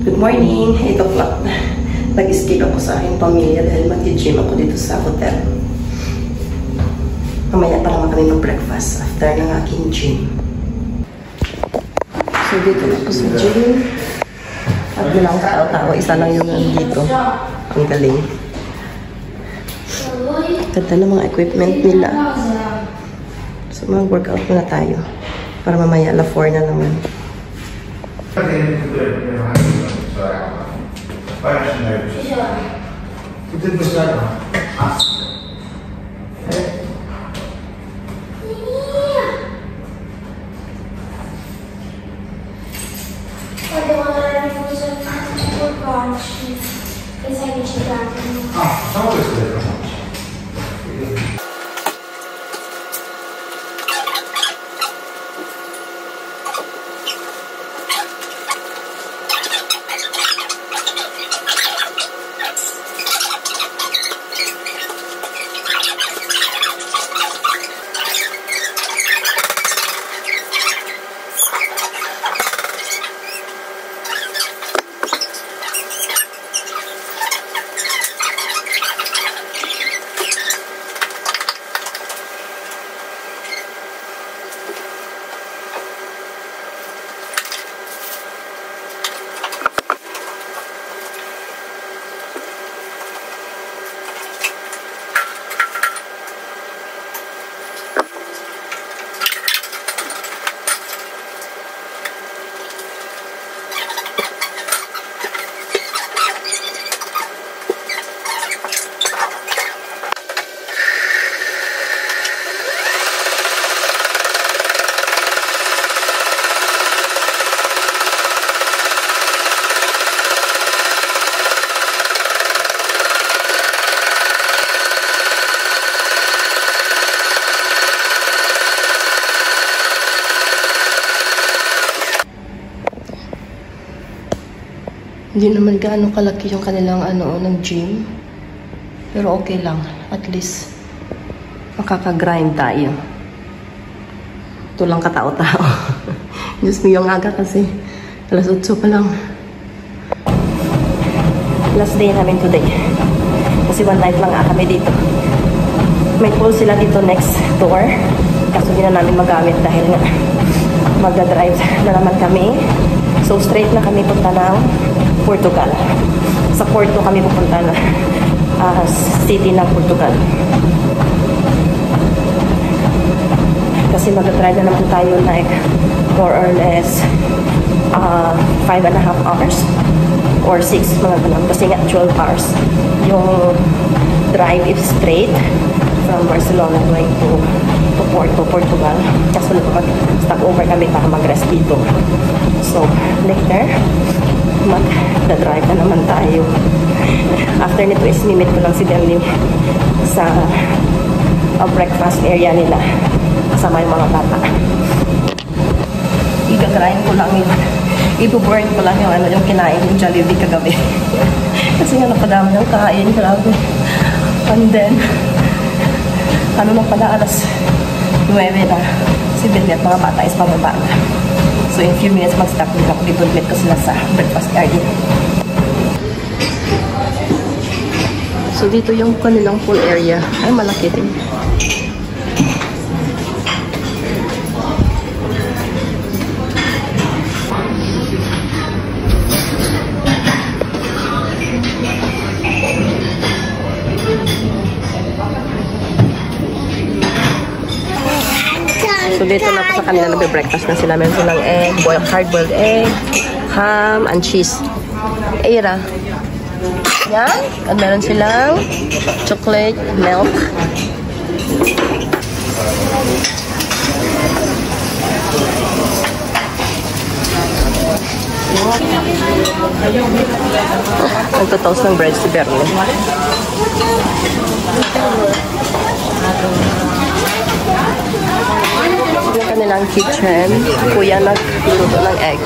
Good morning! 8 o'clock na. Nag-escape ako sa aking pamilya dahil mag-gym ako dito sa hotel. Mamaya pa naman kami mag-breakfast after ng aking gym. So dito na ako sa gym. At walang tao-tao. Isa lang yung nandito. Ang galing. Ganda ng mga equipment nila. So mag-workout muna tayo. Para mamaya 4 na naman. Hindi naman gaano kalaki yung kanilang ng gym. Pero okay lang. At least, makaka-grind tayo. Ito lang katao-tao. Diyos mo yung aga kasi. Alas 8 pa lang. Last day namin today. Kasi one night lang kami dito. May pool sila dito next door. Kaso hindi na namin magamit dahil nga magdadrive na naman kami. So straight na kami punta ng Portugal. Sa Porto kami pupunta na city ng Portugal. Kasi mag-drive na naman tayo like more or less 5.5 hours or 6 mga ganun. Kasi nga 12 hours yung drive if straight from Barcelona going to Porto, Portugal. Kaso mag-stop over kami para mag-rest dito. So later mag-drive na naman tayo. After nito is mimit ko lang si Demli sa breakfast area nila kasama yung mga bata. Igagrind ko lang yun. Ipo-burn ko lang yung kinain yung Jollibee kagabi. Kasi nga napadami ng kain. Grabe. And then nang pala alas 9 na si Demli at mga bata is pababa na. So in few minutes mag-stop din ako dito. Meet ko sila sa breakfast area. So dito yung kanilang pool area. Ay, malaki din. So dito na po sa kanila nagbe-breakfast na sila. Meron silang egg, hard-boiled egg, ham, and cheese. Eira. Yan. At meron silang chocolate, milk. Nagtotoast ng bread si Bernie. Yung kanilang kitchen, kuya nagluluto ng egg.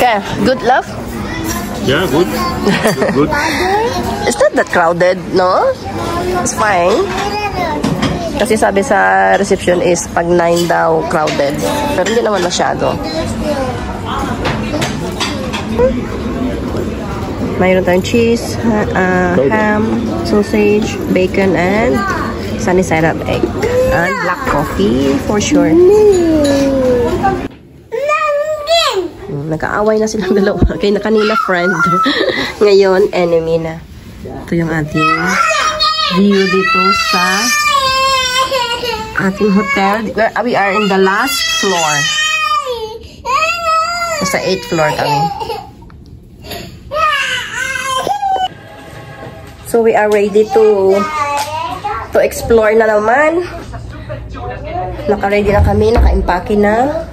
Yeah, good love? Yeah, good. Good. It's not that crowded, no? It's fine. Kasi sabi sa reception is pag 9 daw crowded. Pero hindi naman masyado. Mayroon tayong cheese, ham, sausage, bacon, and sunny side up egg. And black coffee for sure. Nag-aaway na silang dalawa. Kaya na kanina friend. Ngayon, enemy na. Ito yung ating view dito sa ating hotel. We are in the last floor. Sa 8th floor kami. So we are ready to explore na naman. Naka-ready na kami, naka-impake na.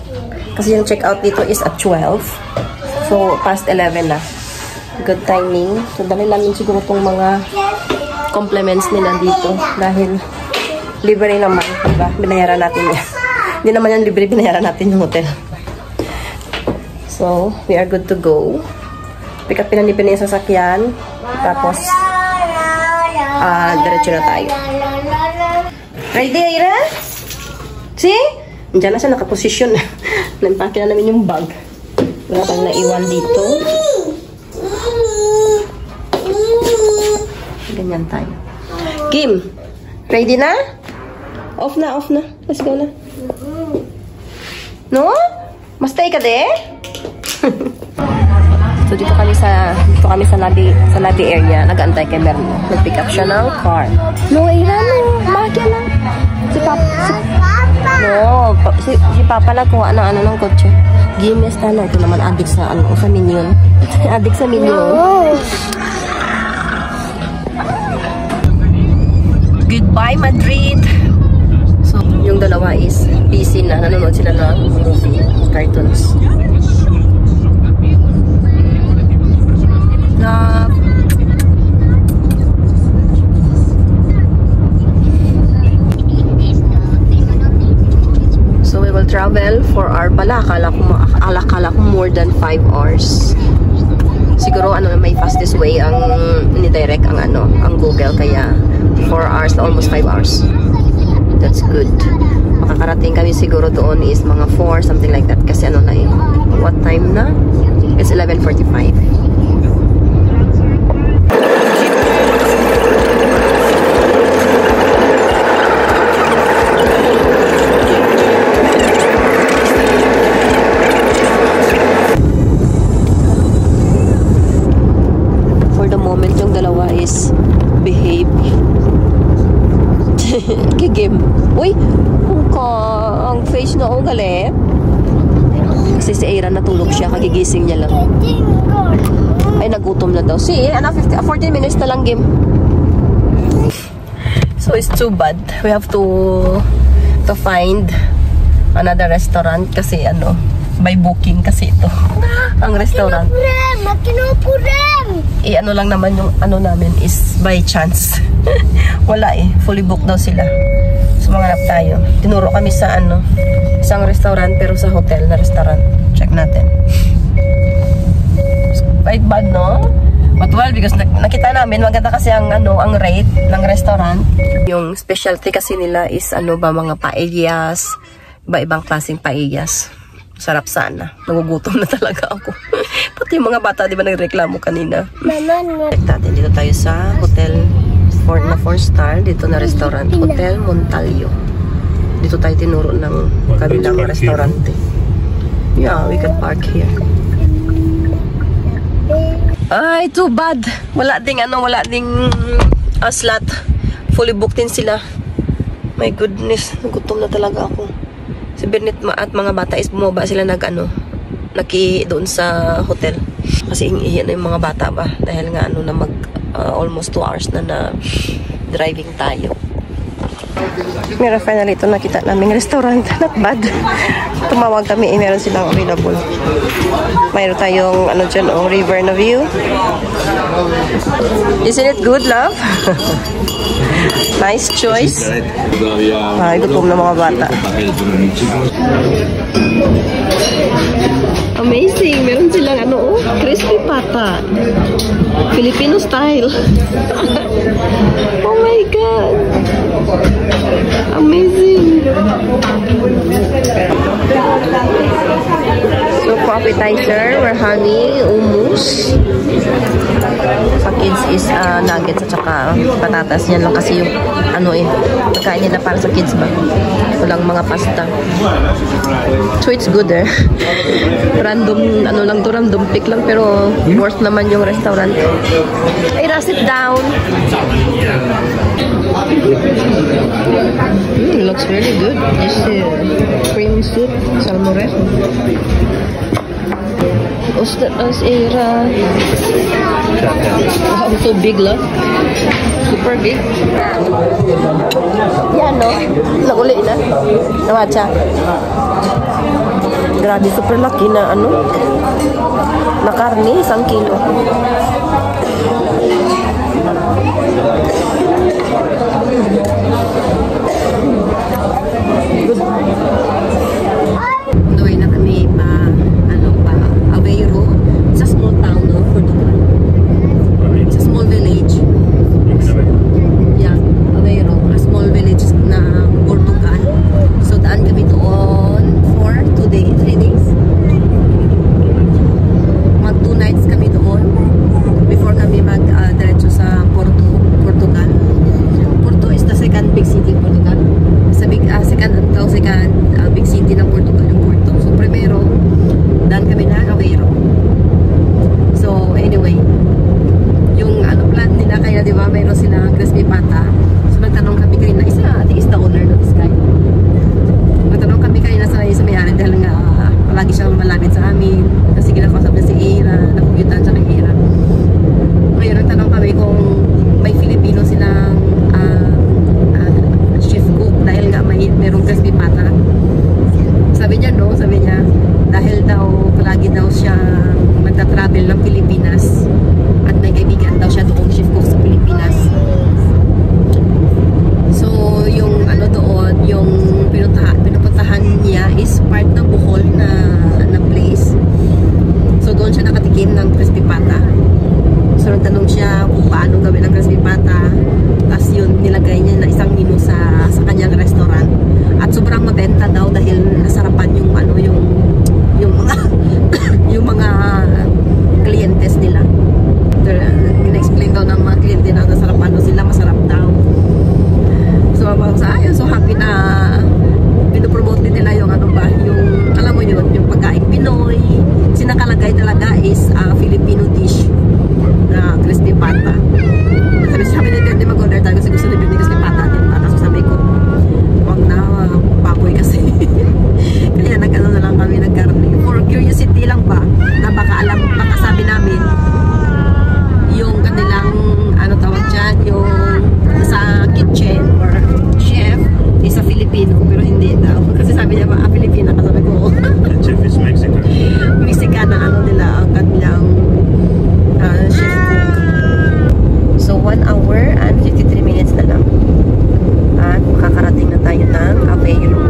Kasi yung check-out dito is at 12. So, past 11 na. Good timing. So, dali namin siguro itong mga compliments nila dito. Dahil libre naman. Diba? Binayaran natin yan. Hindi naman yan libre, binayaran natin yung hotel. So, we are good to go. Pick up pinanipin na yung sasakyan. Tapos, diretso na tayo. Ready, Ira? See? Diyan na siya nakaposisyon. Naimpake na namin yung bag. Wala tayong naiwan dito. Ganyan tayo. Kim, ready na? Off na, off na. Let's go na. No? Mastay ka de? So dito kami sa lobby area. Nag-aantay kay Merlo. Nag-pick up siya ng car. No, Ira, no. Magya lang. Si Papa lang kuha ng ng kotse. Gimes na ito naman adik sa sa Minion. Adik sa Minion. Goodbye Madrid. So yung dalawa is busy na nanonood sila ng movie, cartoons. Love. So we will travel 4 hours pala. Akala ko more than 5 hours. Siguro may fastest way ang ni-direct ang Google, kaya 4 hours, almost 5 hours. That's good. Makakarating kami siguro doon is mga 4, something like that. Kasi na what time na? It's 11:45. Behave. Gigim. Uy! Ang face na gali. Kasi si Aaron natulog siya. Kagigising niya lang. Ay, nagutom na daw. See, 14 minutes na lang, Gim. So, it's too bad. We have to find another restaurant kasi by booking kasi ito. Ang restaurant. Lang naman yung namin is by chance. Wala fully booked daw sila. So manganap tayo. Tinuro kami sa isang restaurant pero sa hotel na restaurant. Check natin. Quite bad, no? But well, because nakita namin maganda kasi ang rate ng restaurant. Yung specialty kasi nila is mga paellas, iba-ibang klaseng paellas. Sarap sana. Nagugutom na talaga ako. Pati yung mga bata, di ba nagreklamo kanina? Dito tayo sa hotel 4-star. Dito na restaurant. Hotel Montalio. Dito tayo tinuro ng kabilang restaurante. Yeah, we can park here. Ay, too bad. Wala ding slot. Fully booked din sila. My goodness, nagutom na talaga ako. Si Bernit at mga bata is bumaba sila doon sa hotel. Kasi iihi na yung mga bata ba. Dahil nga almost 2 hours na driving tayo. Meron finally ito nakita naming restaurant. Not bad. Tumawag kami, meron silang available. Mayroon tayong dyan, river na view. Isn't it good, love? Nice choice. Ay, gutom na mga bata. Amazing. Meron silang ano, crispy pata. Filipino style. Oh my God. Amazing. So for appetizer, we're having hummus. Sa kids is nuggets at saka patatas. Yan lang kasi yung ano pagkain nila para sa kids ba. Walang mga pasta. So it's good random, ano lang to, random pick lang pero worth naman yung restaurant. Ira, sit down. Looks really good. This cream soup, salmore. Ustad as Ira. Wow, so big lah. Super big. Yan no? Naguli na. Nawacha. Grabe, super laki na ano. Na karne, 1 kilo. Good. Gawin na kami Aveiro. It's a small town, no? Portugal. It's a small village. Yeah, Aveiro. A small village na Portugal. So, daan kami doon for 3 days. Mag 2 nights kami doon before kami diretso sa Portugal. Porto is the second big city in Portugal. Second big city ng Portugal yung Porto. So, primero, daan kami na Aveiro. So, anyway, yung plan nila, kaya di ba mayroon silang crispy pata. So, nagtanong kami kanina, I think is the owner of this guy. Nagtanong kami kanina sa may-ari dahil nga palagi siyang malapit sa amin. Kasi kinakausap niya si Ira, nakugyutan siya kay Ira. Ngayon, nagtanong kami kung may Filipino silang chef cook dahil nga mayroong crispy pata. Sabi niya no, dahil daw palagi daw siya magta-travel ng Pilipinas at may kaibigan daw siya doong chef cook sa Pilipinas. So yung doon, yung pinupuntahan niya is part ng Bohol na place. So doon siya nakatikim ng crispy pata. So nagtanong siya kung paano gawin ang crispy pata. Tapos yun, nilagay niya na isang menu sa kanyang restaurant. At sobrang mabenta daw dahil nasarapan yung yung mga clientes nila. In-explain daw ng mga cliente na nasarapan daw sila, masarap daw. So so happy na pinopromote din nila yung yung alam mo yun, yung pagkain Pinoy. Sinakalagay talaga is Filipino dish na crispy pata. Sabi nila hindi mag-order tayo kasi gusto nila yung crispy pata din. So sabi ko, wag na, baboy kasi. Kaya na lang kami nagkarne. For curiosity lang ba, na baka sabi namin yung kanilang tawag dyan, yung sa kitchen or chef is a Filipino, pero hindi daw. Kasi sabi niya Filipina, kasabi ko. Chef is Mexican. Mexican ang nila, ang kanilang chef cook. So 1 hour and 53 minutes na lang. At makakarating na tayo ng Aveiro.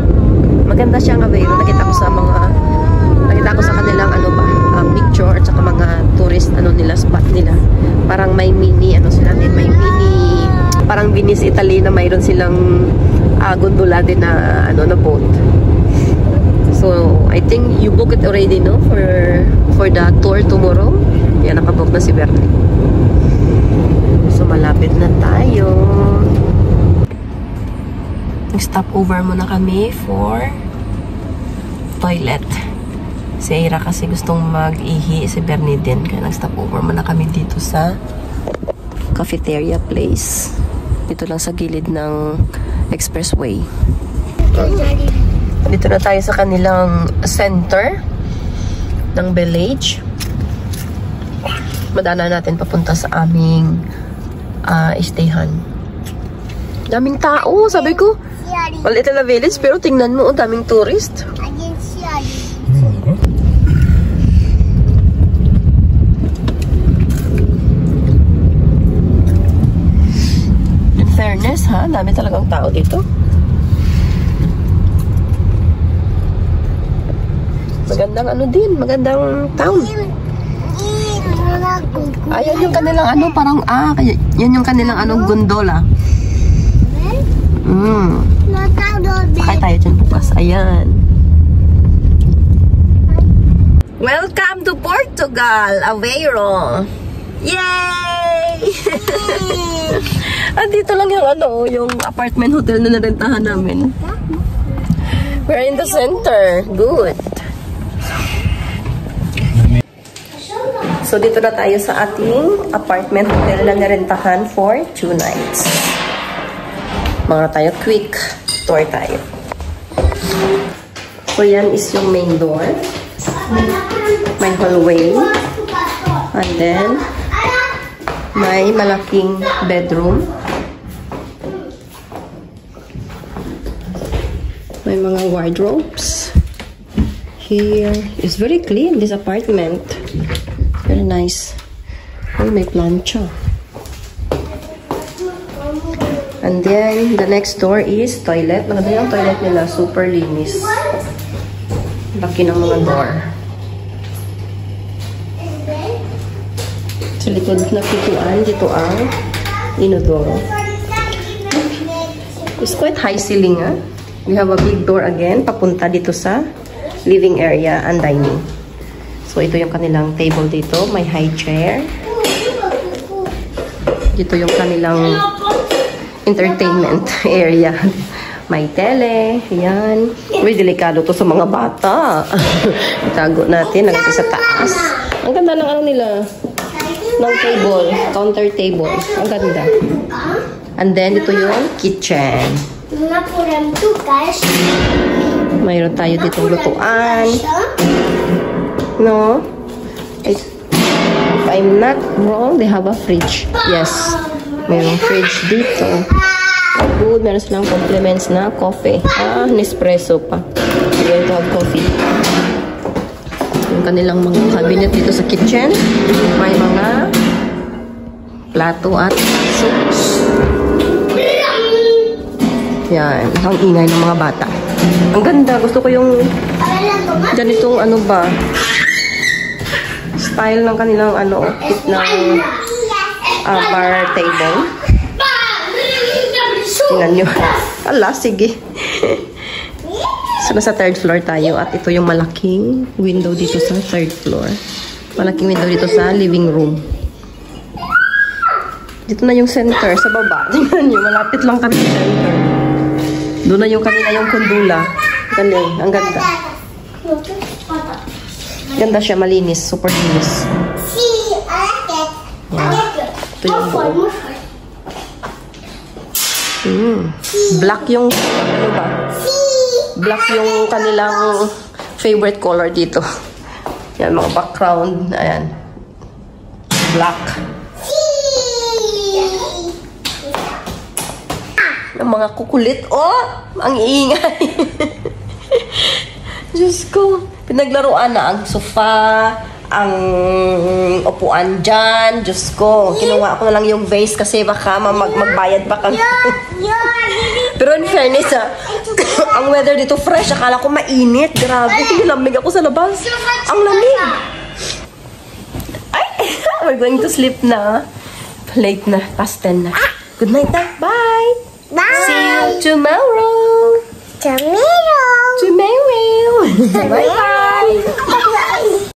Maganda siyang Aveiro. Nakita ko sa kanilang picture at saka mga tourist nila, spot nila. Parang may mini may mini parang Venice, Italy na mayroon silang gondola din na na boat. So I think you book it already, no, for the tour tomorrow. Yan, nakabook na si Bernie. So malapit na tayo. Nag-stop over muna kami for toilet. Si Ira kasi gustong mag-ihi, si Bernie din. Kaya nag-stop over muna kami dito sa cafeteria place. Dito lang sa gilid ng expressway. Dito na tayo sa kanilang center ng village. Madaanan natin papunta sa aming stayhan. Daming tao, sabi ko. Maliit na village, pero tingnan mo, daming tourist. In fairness, dami talagang tao dito. Maganda magandang ano din, magandang town. Ayan yung kanilang ano, parang, yan yung kanilang ano, gondola. Sakay tayo dyan bukas. Ayan. Welcome to Portugal, Aveiro. Yay! Andito lang yung ano, yung apartment hotel na narentahan namin. We're in the center. Good. So, dito na tayo sa ating apartment hotel na narentahan for 2 nights. Mga tayo, quick tour tayo. So, yan is yung main door. May hallway. And then, may malaking bedroom. May mga wardrobes. Here is very clean, this apartment. Very nice. Oh, may plancha. And then, the next door is toilet. Maganda yung toilet nila. Super linis. Laki ng mga door. Sa likod na pituan, dito ang inodoro. It's quite high ceiling, ah. We have a big door again, papunta dito sa living area and dining. So, ito yung kanilang table dito. May high chair. Dito yung kanilang entertainment area. May tele. Ayan. Uy, delikado to sa mga bata. Itago natin. Lagay sa taas. Ang ganda ng ano nila. Ng table. Counter table. Ang ganda. And then, ito yung kitchen. Mayroon tayo ditong lutuan. No? If I'm not wrong, they have a fridge. Yes. Mayroong fridge dito. Good. Meron silang compliments na coffee. Nespresso pa. We're going to have coffee. Yung kanilang mga cabinet dito sa kitchen. May mga plato at soups. Yan. Ang ingay ng mga bata. Ang ganda. Gusto ko yung ganitong ano ba, style ng kanilang ano, kit ng bar table. Tingnan nyo. Ala, sige. So, nasa 3rd floor tayo at ito yung malaking window dito sa 3rd floor. Malaking window dito sa living room. Dito na yung center sa baba. Tingnan nyo, malapit lang kami sa center. Doon na yung kanina yung kundula. Galing, ang ganda. Ganda siya, malinis, super linis. Ito yung buo. Black yung, ano ba? Black yung kanilang favorite color dito. Yan, mga background. Ayan. Black. Ang mga kukulit. Oh! Ang iingay. Diyos ko. Pinaglaruan na ang sofa, ang upuan dyan. Diyos ko. Kinuha ko na lang yung vase kasi baka magbayad pa kami. Pero in fairness, ang weather dito fresh. Akala ko mainit. Grabe. Lamig ako sa labas. Ang lamig. Ay! We're going to sleep na. Late na. Past 10 na. Good night na. Bye! Bye! See you tomorrow! Tomorrow! Bye-bye!